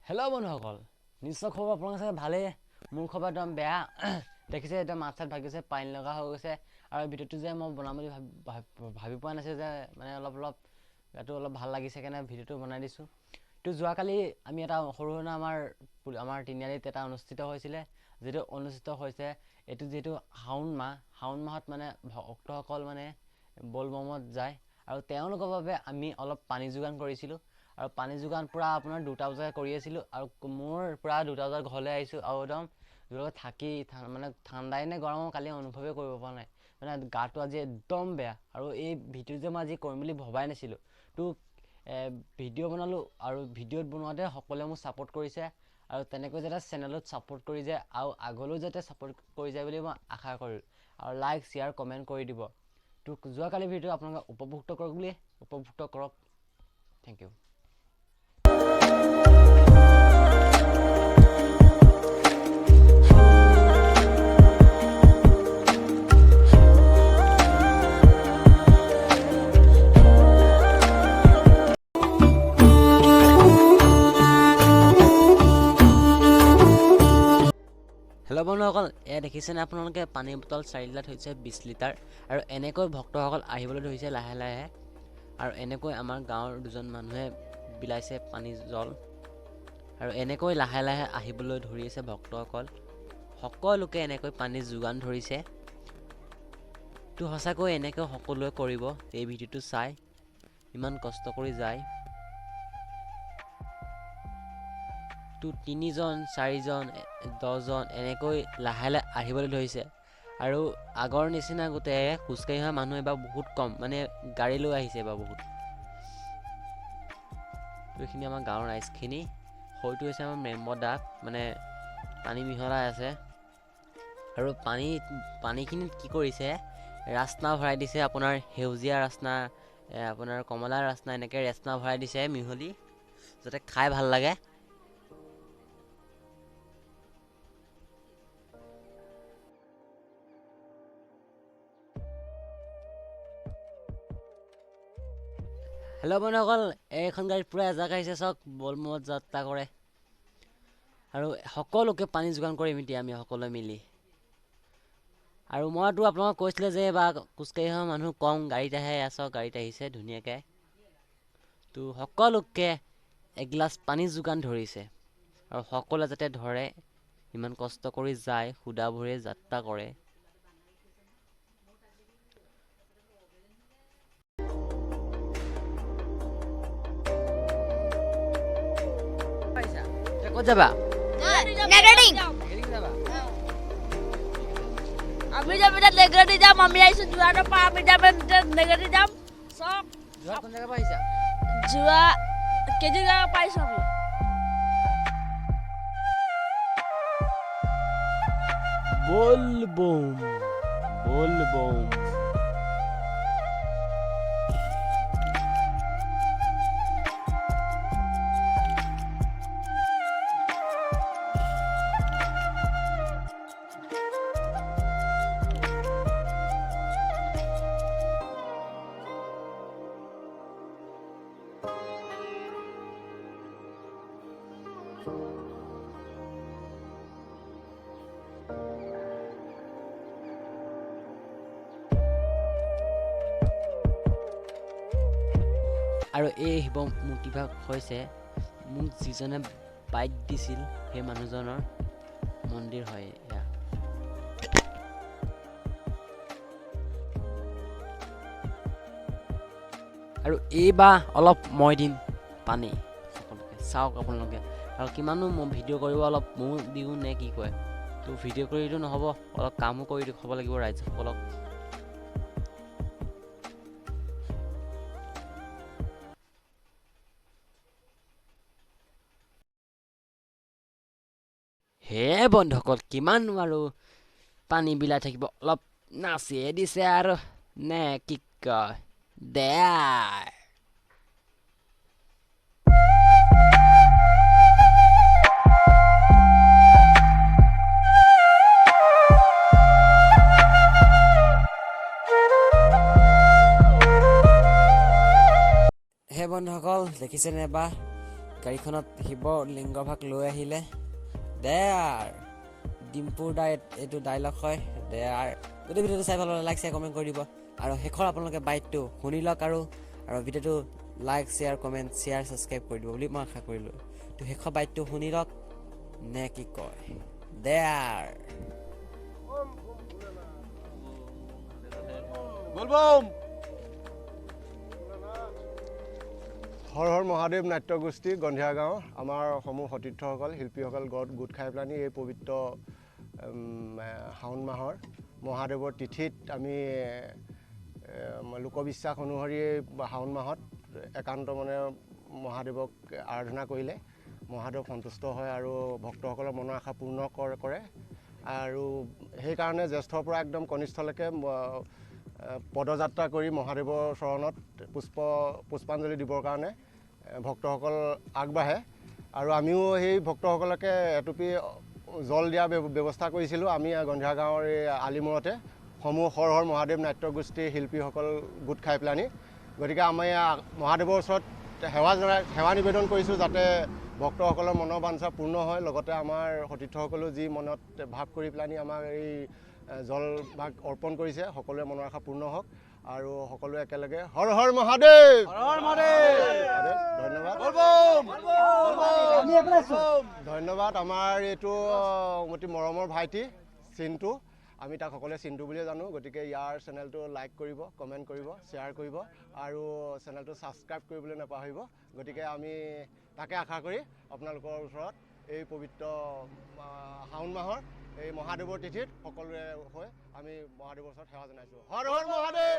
Hello' বন্ধুসকল, নিশ্চয় খবৰ আপোনালোকৰ চাগে ভালেই। মোৰ খবৰ একদম বেয়া। দেখিছে এতিয়া মাছ চাত ভাগিছে, পানী লগা হৈ গৈছে। আৰু ভিডিঅ'টো যে মই বনাম বুলি ভাবি পোৱা নাছিল যে মানে অলপ গাটো অলপ ভাল লাগিছে কাৰণে ভিডিঅ'টো বনাই দিছোঁ। তো যোৱাকালি আমি এটা সৰু সুৰা আমাৰ তিনিআলিত এটা অনুষ্ঠিত হৈছিলে, যিটো অনুষ্ঠিত হৈছে এইটো যিহেতু শাওণ মাহত মানে ভক্তসকল মানে বলবমত যায়, আৰু তেওঁলোকৰ বাবে আমি অলপ পানী যোগান কৰিছিলোঁ। আৰু পানী যোগান পূৰা আপোনাৰ 2টা বজাত কৰি আছিলোঁ, আৰু মোৰ পূৰা 2টা বজাত ঘৰলৈ আহিছোঁ। আৰু একদম থাকি মানে ঠাণ্ডাই নে গৰমৰ কালি অনুভৱেই কৰিব পৰা নাই, মানে গাটো আজি একদম বেয়া। আৰু এই ভিডিঅ' যে মই আজি কৰিম বুলি ভবাই নাছিলোঁ। তো ভিডিঅ' বনালোঁ, আৰু ভিডিঅ'ত বনোৱাতে সকলোৱে মোক ছাপোৰ্ট কৰিছে, আৰু তেনেকৈ যাতে চেনেলত ছাপোৰ্ট কৰি যায় আৰু আগলৈও যাতে ছাপোৰ্ট কৰি যায় বুলি মই আশা কৰোঁ। আৰু লাইক শ্বেয়াৰ কমেণ্ট কৰি দিব। তো যোৱাকালি ভিডিঅ' আপোনালোকে উপভোক্ত কৰক। Thank U. হেল্ল' বন্ধুসকল, এয়া দেখিছেনে আপোনালোকে পানীৰ বটল 4 লিটাৰ থৈছে, 20 লিটাৰ। আৰু এনেকৈ ভক্তসকল আহিবলৈ ধৰিছে লাহে লাহে। আৰু এনেকৈ আমাৰ গাঁৱৰ দুজন মানুহে বিলাইছে পানী জল, আৰু এনেকৈ লাহে লাহে আহিবলৈ ধৰি আছে ভক্তসকল। সকলোকে এনেকৈ পানী যোগান ধৰিছে। তো সঁচাকৈ এনেকৈ সকলোৱে কৰিব। এই ভিডিঅ'টো চাই ইমান কষ্ট কৰি যায়। তো 3জন 4জন 10জন এনেকৈ লাহে লাহে আহিবলৈ ধৰিছে। আৰু আগৰ নিচিনা গোটেই খোজকাঢ়ি অহা মানুহ এবাৰ বহুত কম, মানে গাড়ী লৈ আহিছে এবাৰ বহুত। তো এইখিনি আমাৰ গাঁৱৰ ৰাইজখিনি। হয়তো হৈছে আমাৰ মেম্বৰ দাক, মানে পানী মিহলাই আছে। আৰু পানীখিনিত কি কৰিছে, ৰাচনা ভৰাই দিছে, আপোনাৰ সেউজীয়া ৰাচনা, আপোনাৰ কমলা ৰাচনা, এনেকৈ ৰাচনা ভৰাই দিছে মিহলি, যাতে খাই ভাল লাগে। হেল্ল' বন্ধুসকল, এইখন গাড়ীত পূৰা এজাক আহিছে, চাওক বলমত যাত্ৰা কৰে। আৰু সকলোকে পানী যোগান কৰিম এতিয়া আমি সকলোৱে মিলি। আৰু মইতো আপোনালোকক কৈছিলে যে এইবাৰ খোজকাঢ়ি অহা মানুহ কম, গাড়ীত আহে, চাওক গাড়ীত আহিছে ধুনীয়াকৈ। তো সকলোকে এগিলাচ পানী যোগান ধৰিছে, আৰু সকলোৱে যাতে ধৰে, ইমান কষ্ট কৰি যায়, সুদা ভৰিৰে যাত্ৰা কৰে। ক'ত যাবা? আমি যাম এতিয়া নেগেটি যাম, আমি আহিছোঁ যোৰহাটৰ পৰা, আমি যাম এতিয়া নেগেটি যাম। চব যোৰহাট কোন জেগাৰ পৰা আহিছা? যোৱা কেজি জেগা পাইছোঁ আমি। বলবম। আৰু এই শিৱ মূৰ্তিভাগ হৈছে মোক যিজনে বাইট দিছিল সেই মানুহজনৰ মন্দিৰ হয় এয়া। আৰু এইবাৰ অলপ মই দিম পানী সকলোকে, চাওক আপোনালোকে। আৰু কিমানো মই ভিডিঅ' কৰিব, অলপ ময়ো দিওঁ নে কি কয়। তো ভিডিঅ' কৰিতো নহ'ব, অলপ কামো কৰি দেখুৱাব লাগিব ৰাইজসকলক। হে বন্ধুসকল, কিমাননো আৰু পানী বিলাই থাকিব, অলপ নাচিয়ে দিছে আৰু নে কি কয় দেয়া। হে বন্ধুসকল, দেখিছেনে এবাৰ গাড়ীখনত শিৱ লিংগভাগ লৈ আহিলে দেয়াৰ ডিম্পুৰ এইটো ডাইলগ হয় দেয়াৰ। গোটেই ভিডিঅ'টো চাই ভাল হ'লে লাইক শ্বেয়াৰ কমেণ্ট কৰি দিব আৰু শেষৰ আপোনালোকে বাইটটো শুনি লওক আৰু ভিডিঅ'টো like share comment share subscribe কৰি দিব বুলি মই আশা কৰিলোঁ। তো শেষৰ বাইটটো শুনি লওক নে কি কয় দেয়াৰ। হৰ হৰ মহাদেৱ নাট্যগোষ্ঠী গন্ধিয়া গাঁও আমাৰ সমূহ সতীৰ্থসকল শিল্পীসকল গোট খাই পেলানি এই পবিত্ৰ শাওণ মাহৰ মহাদেৱৰ তিথিত আমি লোকবিশ্বাস অনুসৰি শাওণ মাহত একান্ত মানে মহাদেৱক আৰাধনা কৰিলে মহাদেৱ সন্তুষ্ট হয় আৰু ভক্তসকলৰ মনৰ আশা পূৰ্ণ কৰে আৰু সেইকাৰণে জ্যেষ্ঠৰ পৰা একদম কনিষ্ঠলৈকে পদযাত্ৰা কৰি মহাদেৱৰ চৰণত পুষ্পাঞ্জলি দিবৰ কাৰণে ভক্তসকল আগবাঢ়ে আৰু আমিও সেই ভক্তসকলকে এটুপি জল দিয়া ব্যৱস্থা কৰিছিলোঁ। আমি গন্ধিয়া গাঁৱৰ এই আলিমূৰতে সমূহ হৰ হৰ মহাদেৱ নাট্যগোষ্ঠীৰ শিল্পীসকল গোট খাই পেলানি। গতিকে আমি মহাদেৱৰ ওচৰত সেৱা নিবেদন কৰিছোঁ যাতে ভক্তসকলৰ মনৰ বাঞ্ছা পূৰ্ণ হয়, লগতে আমাৰ সতীৰ্থসকলেও যি মনত ভাৱ কৰি পেলানি আমাৰ এই জলভাগ অৰ্পণ কৰিছে সকলোৰে মনৰ আশা পূৰ্ণ হওক আৰু সকলোৱে একেলগে হৰ হৰ মহাদেৱ ধন্যবাদ। আমাৰ এইটো অতি মৰমৰ ভাইটি চিন্তু, আমি তাক সকলোৱে চিন্তু বুলিয়ে জানো। গতিকে ইয়াৰ চেনেলটো লাইক কৰিব, কমেণ্ট কৰিব, শ্বেয়াৰ কৰিব আৰু চেনেলটো ছাবস্ক্ৰাইব কৰিবলৈ নাপাহৰিব। গতিকে আমি তাকে আশা কৰি আপোনালোকৰ ওচৰত এই পবিত্ৰ শাওণ মাহৰ এই মহাদেৱৰ তিথিত সকলোৰে হৈ আমি মহাদেৱৰ ওচৰত সেৱা জনাইছোঁ। হৰ হৰ মহাদেৱ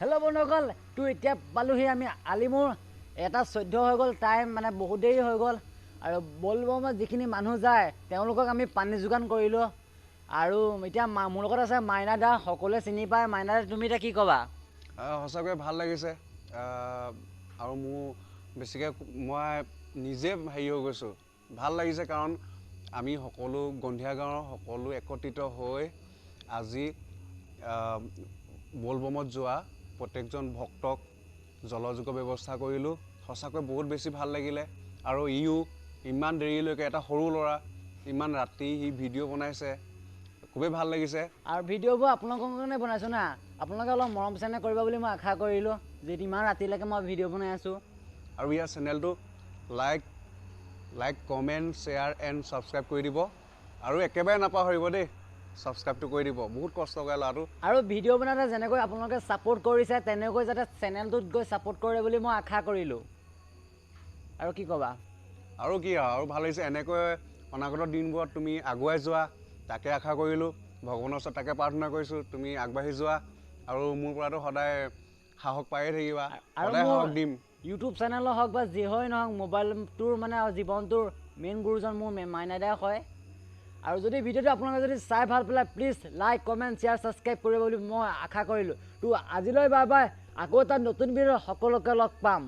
হেল্ল' বন্ধুসকল, তো এতিয়া পালোহি আমি আলিমূৰ। 1:14 হৈ গ'ল, টাইম মানে বহুত দেৰি হৈ গ'ল আৰু বলবমত যিখিনি মানুহ যায় তেওঁলোকক আমি পানী যোগান কৰিলোঁ আৰু এতিয়া মোৰ লগত আছে মাইনা দা, সকলোৱে চিনি পায়। মাইনা দা, তুমি এতিয়া কি ক'বা? সঁচাকৈ ভাল লাগিছে আৰু মোৰ বেছিকৈ মই নিজে হেৰি হৈ গৈছোঁ, ভাল লাগিছে কাৰণ আমি সকলো গন্ধিয়া গাঁৱৰ সকলো একত্ৰিত হৈ আজি বলবমত যোৱা প্ৰত্যেকজন ভক্তক জলযোগৰ ব্যৱস্থা কৰিলোঁ। সঁচাকৈ বহুত বেছি ভাল লাগিলে আৰু ইমান দেৰিলৈকে এটা সৰু ল'ৰা ইমান ৰাতি সি ভিডিঅ' বনাইছে, খুবেই ভাল লাগিছে। আৰু ভিডিঅ'বোৰ আপোনালোকৰ কাৰণে বনাইছোঁ না, আপোনালোকে অলপ মৰম চেনেহ কৰিব বুলি মই আশা কৰিলোঁ যে ইমান ৰাতিলৈকে মই ভিডিঅ' বনাই আছোঁ। আৰু ইয়াৰ চেনেলটো like comment share and subscribe কৰি দিব আৰু একেবাৰে নাপাহৰিব দেই, ছাবস্ক্ৰাইবটো কৰি দিব, বহুত কষ্ট কৰে ল'ৰাটো। আৰু ভিডিঅ' বনাওঁতে যেনেকৈ আপোনালোকে ছাপোৰ্ট কৰিছে তেনেকৈ যাতে চেনেলটোত গৈ ছাপোৰ্ট কৰে বুলি মই আশা কৰিলোঁ। আৰু কি ক'বা? আৰু কি আৰু ভাল লাগিছে, এনেকৈ অনাগত দিনবোৰত তুমি আগুৱাই যোৱা তাকে আশা কৰিলোঁ। ভগৱানৰ ওচৰত তাকে প্ৰাৰ্থনা কৰিছোঁ তুমি আগবাঢ়ি যোৱা আৰু মোৰ পৰাতো সদায় সাহস পায়ে থাকিবা, সদায় সাহস দিম। ইউটিউব চেনেলৰ হওক বা যি হয় নহওক, মোবাইলটোৰ মানে জীৱনটোৰ মেইন গুৰুজন মোৰ মাইনা দাই হয়। আৰু যদি ভিডিঅ'টো আপোনালোকে যদি চাই ভাল পালে please like comment share subscribe কৰিব বুলি মই আশা কৰিলোঁ। তো আজিলৈ বাই বাই, আকৌ এটা নতুন ভিডিঅ' সকলোকে লগ পাম।